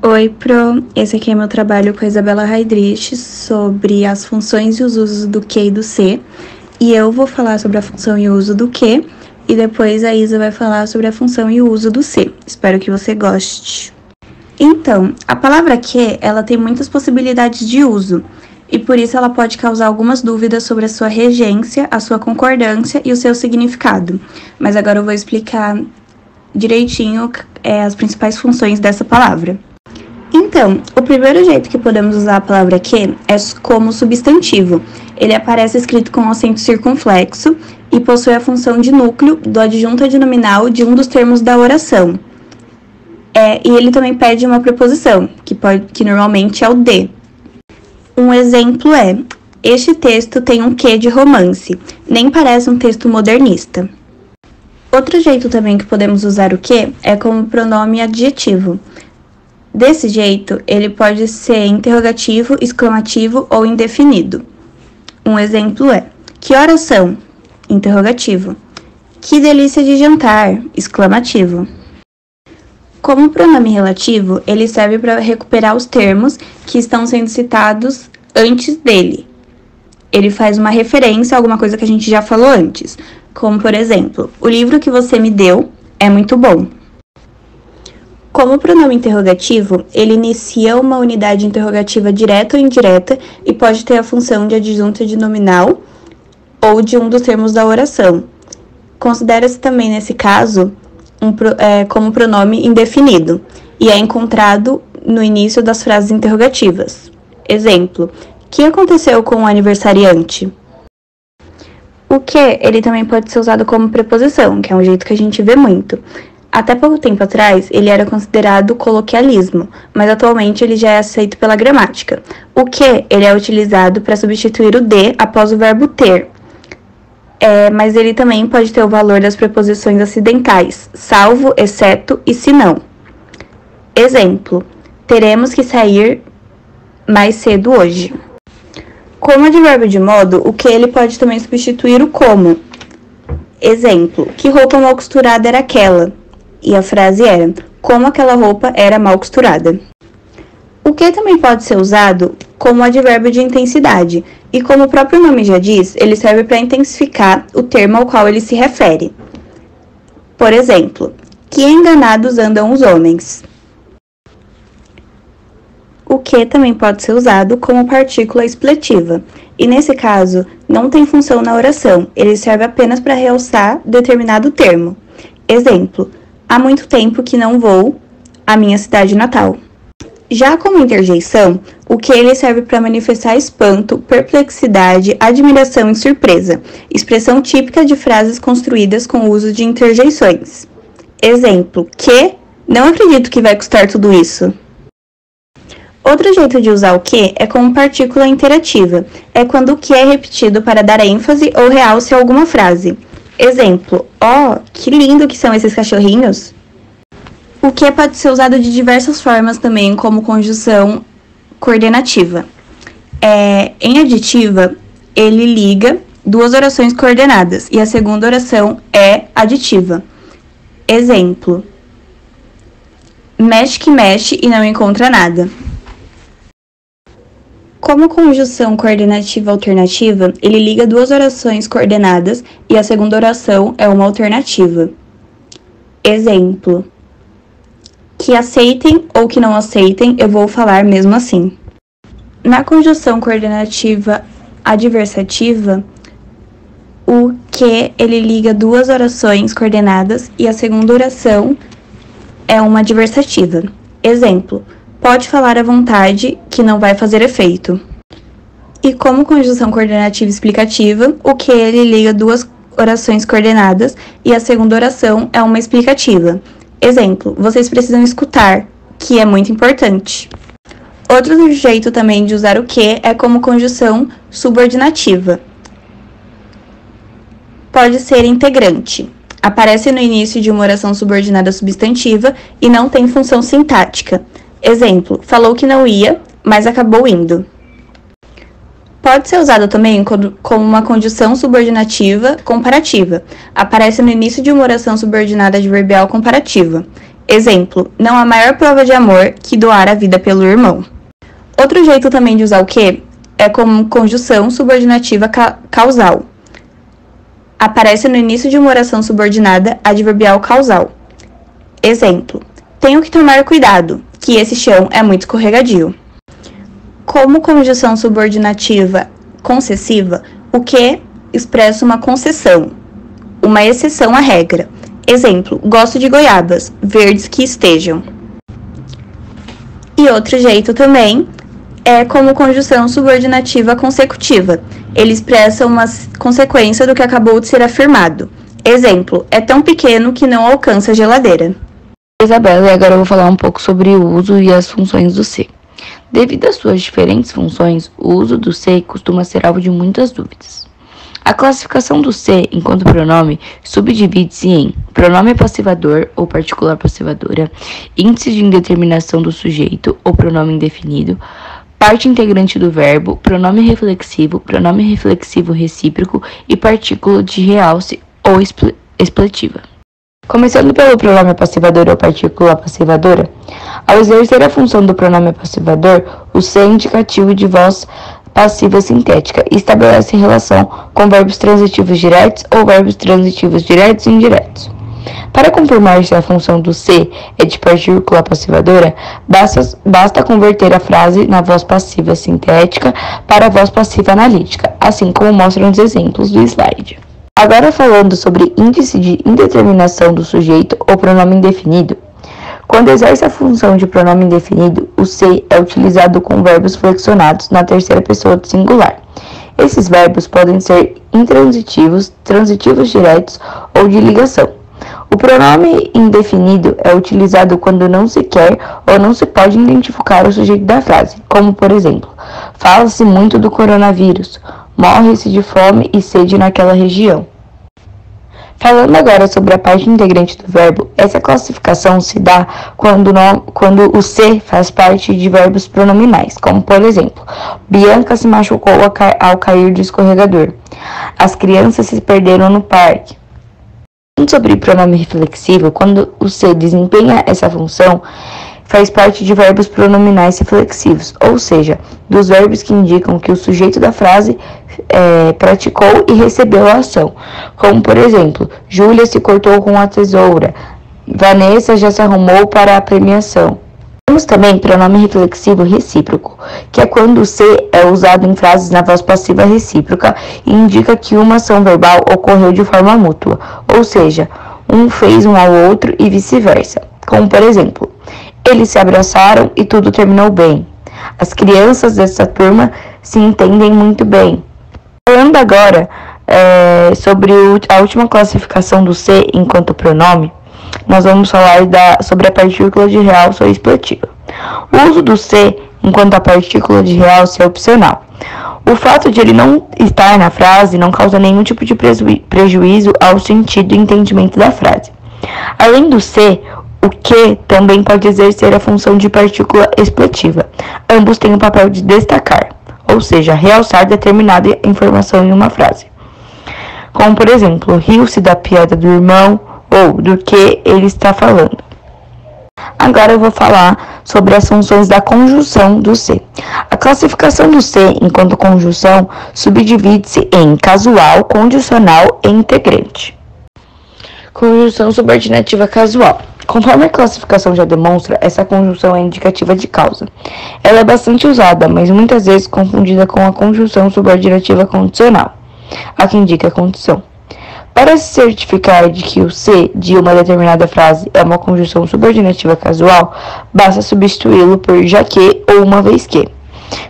Oi, Pro! Esse aqui é meu trabalho com a Isabela Heidrich sobre as funções e os usos do que e do se. E eu vou falar sobre a função e o uso do que, e depois a Isa vai falar sobre a função e o uso do se. Espero que você goste. Então, a palavra que, ela tem muitas possibilidades de uso, e por isso ela pode causar algumas dúvidas sobre a sua regência, a sua concordância e o seu significado. Mas agora eu vou explicar direitinho as principais funções dessa palavra. Então, o primeiro jeito que podemos usar a palavra que é como substantivo. Ele aparece escrito com acento circunflexo e possui a função de núcleo do adjunto adnominal de um dos termos da oração. E ele também pede uma preposição, que normalmente é o de. Um exemplo é: este texto tem um quê de romance, nem parece um texto modernista. Outro jeito também que podemos usar o que é como pronome adjetivo. Desse jeito, ele pode ser interrogativo, exclamativo ou indefinido. Um exemplo é: que horas são? Interrogativo. Que delícia de jantar! Exclamativo. Como pronome relativo, ele serve para recuperar os termos que estão sendo citados antes dele. Ele faz uma referência a alguma coisa que a gente já falou antes, como por exemplo: o livro que você me deu é muito bom. Como pronome interrogativo, ele inicia uma unidade interrogativa direta ou indireta e pode ter a função de adjunto adnominal ou de um dos termos da oração. Considera-se também, nesse caso, como pronome indefinido e é encontrado no início das frases interrogativas. Exemplo: que aconteceu com o aniversariante? O que, ele também pode ser usado como preposição, que é um jeito que a gente vê muito. Até pouco tempo atrás, ele era considerado coloquialismo, mas atualmente ele já é aceito pela gramática. O que, ele é utilizado para substituir o de após o verbo ter. Mas ele também pode ter o valor das preposições acidentais, salvo, exceto e se não. Exemplo: teremos que sair mais cedo hoje. Como advérbio de modo, o que ele pode também substituir o como. Exemplo: que roupa mal costurada era aquela? E a frase era: como aquela roupa era mal costurada. O que também pode ser usado como advérbio de intensidade, e como o próprio nome já diz, ele serve para intensificar o termo ao qual ele se refere. Por exemplo: que enganados andam os homens. O que também pode ser usado como partícula expletiva, e nesse caso não tem função na oração, ele serve apenas para realçar determinado termo. Exemplo: há muito tempo que não vou à minha cidade natal. Já como interjeição, o que ele serve para manifestar espanto, perplexidade, admiração e surpresa, expressão típica de frases construídas com o uso de interjeições. Exemplo: que? Não acredito que vai custar tudo isso. Outro jeito de usar o que é como partícula interativa. É quando o que é repetido para dar ênfase ou realce a alguma frase. Exemplo: oh, que lindo que são esses cachorrinhos! O que pode ser usado de diversas formas também, como conjunção coordenativa. Em aditiva, ele liga duas orações coordenadas e a segunda oração é aditiva. Exemplo: mexe que mexe e não encontra nada. Como conjunção coordenativa alternativa, ele liga duas orações coordenadas e a segunda oração é uma alternativa. Exemplo: que aceitem ou que não aceitem, eu vou falar mesmo assim. Na conjunção coordenativa adversativa, o que ele liga duas orações coordenadas e a segunda oração é uma adversativa. Exemplo: pode falar à vontade, que não vai fazer efeito. E como conjunção coordenativa explicativa, o que ele liga duas orações coordenadas e a segunda oração é uma explicativa. Exemplo: vocês precisam escutar, que é muito importante. Outro jeito também de usar o que é como conjunção subordinativa. Pode ser integrante. Aparece no início de uma oração subordinada substantiva e não tem função sintática. Exemplo: falou que não ia, mas acabou indo. Pode ser usado também como uma conjunção subordinativa comparativa. Aparece no início de uma oração subordinada adverbial comparativa. Exemplo, não há maior prova de amor que doar a vida pelo irmão. Outro jeito também de usar o que é como conjunção subordinativa causal. Aparece no início de uma oração subordinada adverbial causal. Exemplo, tenho que tomar cuidado, que esse chão é muito escorregadio. Como conjunção subordinativa concessiva, o que expressa uma concessão, uma exceção à regra. Exemplo, gosto de goiabas, verdes que estejam. E outro jeito também é como conjunção subordinativa consecutiva. Ele expressa uma consequência do que acabou de ser afirmado. Exemplo, é tão pequeno que não alcança a geladeira. Isabela, e agora eu vou falar um pouco sobre o uso e as funções do se. Devido às suas diferentes funções, o uso do se costuma ser alvo de muitas dúvidas. A classificação do se enquanto pronome subdivide-se em pronome passivador ou particular passivadora, índice de indeterminação do sujeito ou pronome indefinido, parte integrante do verbo, pronome reflexivo recíproco e partícula de realce ou expletiva. Começando pelo pronome passivador ou partícula passivadora, ao exercer a função do pronome passivador, o se é indicativo de voz passiva sintética e estabelece relação com verbos transitivos diretos ou verbos transitivos diretos e indiretos. Para confirmar se a função do se é de partícula passivadora, basta converter a frase na voz passiva sintética para a voz passiva analítica, assim como mostram os exemplos do slide. Agora falando sobre índice de indeterminação do sujeito ou pronome indefinido. Quando exerce a função de pronome indefinido, o se é utilizado com verbos flexionados na terceira pessoa do singular. Esses verbos podem ser intransitivos, transitivos diretos ou de ligação. O pronome indefinido é utilizado quando não se quer ou não se pode identificar o sujeito da frase, como por exemplo, fala-se muito do coronavírus, morre-se de fome e sede naquela região. Falando agora sobre a parte integrante do verbo, essa classificação se dá quando o se faz parte de verbos pronominais, como por exemplo, Bianca se machucou ao cair do escorregador. As crianças se perderam no parque. Sobre pronome reflexivo, quando o se desempenha essa função, faz parte de verbos pronominais reflexivos, ou seja, dos verbos que indicam que o sujeito da frase praticou e recebeu a ação, como por exemplo, Júlia se cortou com a tesoura, Vanessa já se arrumou para a premiação. Temos também pronome reflexivo recíproco, que é quando o se é usado em frases na voz passiva recíproca e indica que uma ação verbal ocorreu de forma mútua, ou seja, um fez um ao outro e vice-versa, como por exemplo, eles se abraçaram e tudo terminou bem. As crianças dessa turma se entendem muito bem. Falando agora sobre a última classificação do se enquanto pronome, nós vamos falar sobre a partícula de realce ou expletiva. O uso do se enquanto a partícula de realce é opcional. O fato de ele não estar na frase não causa nenhum tipo de prejuízo ao sentido e entendimento da frase. Além do se, o que também pode exercer a função de partícula expletiva. Ambos têm o papel de destacar, ou seja, realçar determinada informação em uma frase. Como, por exemplo, riu-se da piada do irmão ou do que ele está falando. Agora eu vou falar sobre as funções da conjunção do se. A classificação do se enquanto conjunção subdivide-se em casual, condicional e integrante. Conjunção subordinativa casual. Conforme a classificação já demonstra, essa conjunção é indicativa de causa. Ela é bastante usada, mas muitas vezes confundida com a conjunção subordinativa condicional, a que indica a condição. Para se certificar de que o se de uma determinada frase é uma conjunção subordinativa casual, basta substituí-lo por já que ou uma vez que.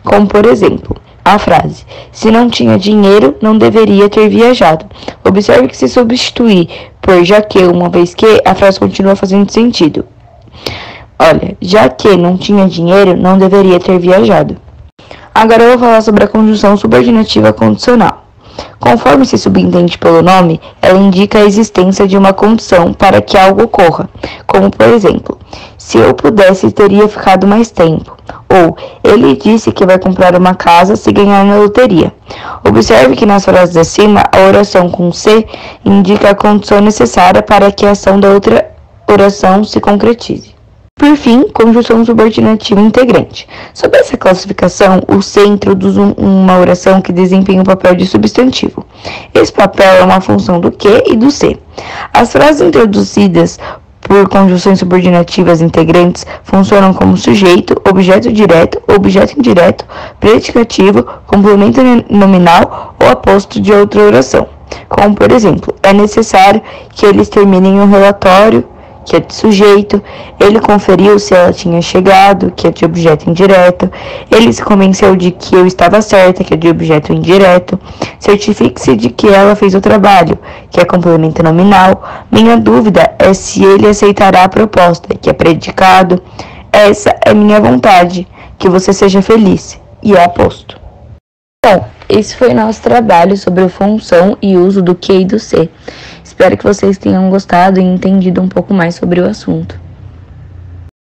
Como, por exemplo, a frase, se não tinha dinheiro, não deveria ter viajado. Observe que se substituir por já que uma vez que, a frase continua fazendo sentido. Olha, já que não tinha dinheiro, não deveria ter viajado. Agora eu vou falar sobre a conjunção subordinativa condicional. Conforme se subentende pelo nome, ela indica a existência de uma condição para que algo ocorra, como por exemplo, se eu pudesse teria ficado mais tempo, ou ele disse que vai comprar uma casa se ganhar na loteria. Observe que nas frases acima, a oração com se indica a condição necessária para que a ação da oração se concretize. Por fim, conjunção subordinativa integrante. Sob essa classificação, o C introduz uma oração que desempenha o papel de substantivo. Esse papel é uma função do que e do se. As frases introduzidas por conjunções subordinativas integrantes funcionam como sujeito, objeto direto, objeto indireto, predicativo, complemento nominal ou aposto de outra oração. Como, por exemplo, é necessário que eles terminem um relatório, que é de sujeito, ele conferiu se ela tinha chegado, que é de objeto indireto, ele se convenceu de que eu estava certa, que é de objeto indireto, certifique-se de que ela fez o trabalho, que é complemento nominal, minha dúvida é se ele aceitará a proposta, que é predicado, essa é minha vontade, que você seja feliz, e é aposto. Bom, esse foi nosso trabalho sobre a função e uso do que e do se. Espero que vocês tenham gostado e entendido um pouco mais sobre o assunto.